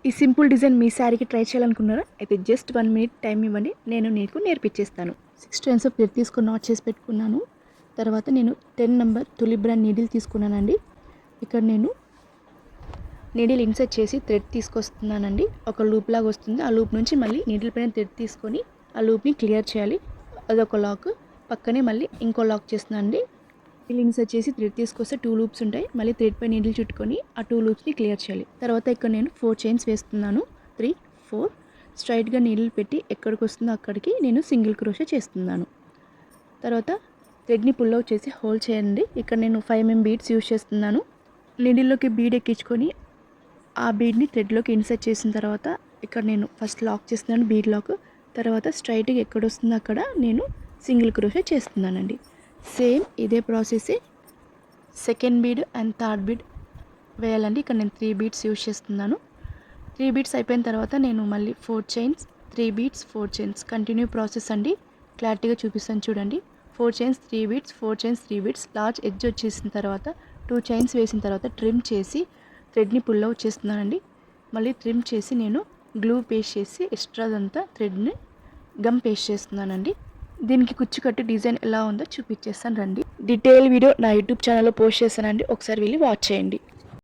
ఈ simple design మీ శారీకి try చేయాలనుకున్నారా? అయితే జస్ట్ 1 మినిట్ టైం ఇవ్వండి, నేను నీకు నేర్పించేస్తాను. 6 టైమ్స్ ఆఫ్ థ్రెడ్ తీసుకొని నాట్ చేసి పెట్టుకున్నాను. తర్వాత నేను 10 నెంబర్ తులిప్ బ్రాండ్ నీడిల్ తీసుకున్నానండి. ఇక్కడ నేను నీడిల్ ఇన్సర్ట్ చేసి థ్రెడ్ తీసుకొస్తున్నానండి. ఒక లూప్ లాగా వస్తుంది. ఆ లూప్ నుంచి మళ్ళీ నీడిల్ పైన థ్రెడ్ తీసుకొని ఆ లూప్ని క్లియర్ చేయాలి. అదొక లాక్. పక్కనే మళ్ళీ ఇంకో లాక్ చేస్తున్నానండి. నీడిల్ ఇన్సర్ట్ చేసి థ్రెడ్ తీసుకొస్తే 2 లూప్స్ ఉంటాయి. మళ్ళీ థ్రెడ్ పై నీడిల్ చుట్టుకొని ఆ 2 లూప్స్ని క్లియర్ చేయాలి. తర్వాత ఇక్కడ నేను 4 చైన్స్ వేస్తున్నాను. 3, 4 స్ట్రైట్గా నీడిల్ పెట్టి ఎక్కడికి వస్తుందో అక్కడికి నేను సింగిల్ క్రోషే చేస్తున్నాను. తర్వాత థ్రెడ్ని పుల్ అవుట్ చేసి హోల్డ్ చేయండి. ఇక్కడ నేను 5 mm బీడ్స్ యూజ్ చేస్తున్నాను. నీడిల్లోకి బీడ్ ఎక్కించుకొని ఆ బీడ్ని థ్రెడ్లోకి ఇన్సర్ట్ చేసిన తర్వాత ఇక్కడ నేను ఫస్ట్ లాక్ చేస్తున్నాను, బీడ్ లాక్. తర్వాత స్ట్రైట్గా ఎక్కడ వస్తుందో అక్కడ నేను సింగిల్ క్రోషే చేస్తున్నానండి. సేమ్ ఇదే process second bead and third bead వేయాలండి. ఇక్కడ నేను 3 బీడ్స్ యూజ్ చేస్తున్నాను. 3 బీడ్స్ అయిపోయిన తర్వాత నేను మళ్ళీ 4 chains, 3 beads, 4 chains continue process అండి. క్లారిటీగా చూపిస్తాను చూడండి. 4 chains, 3 beads, 4 chains, 3 beads. Large edge వచ్చేసిన తర్వాత 2 చైన్స్ వేసిన తర్వాత ట్రిమ్ చేసి థ్రెడ్ని పుల్ అవుట్ చేస్తున్నానండి. మళ్ళీ ట్రిమ్ చేసి నేను గ్లూ పేస్ట్ చేసి ఎక్స్ట్రాదంతా థ్రెడ్ని గమ్ పేస్ట్ చేస్తున్నానండి. దీనికి కుచ్చు కట్టు డిజైన్ ఎలా ఉందో చూపించేస్తాను రండి. డీటెయిల్ వీడియో నా యూట్యూబ్ ఛానల్లో పోస్ట్ చేస్తానండి, ఒకసారి వెళ్ళి వాచ్ చేయండి.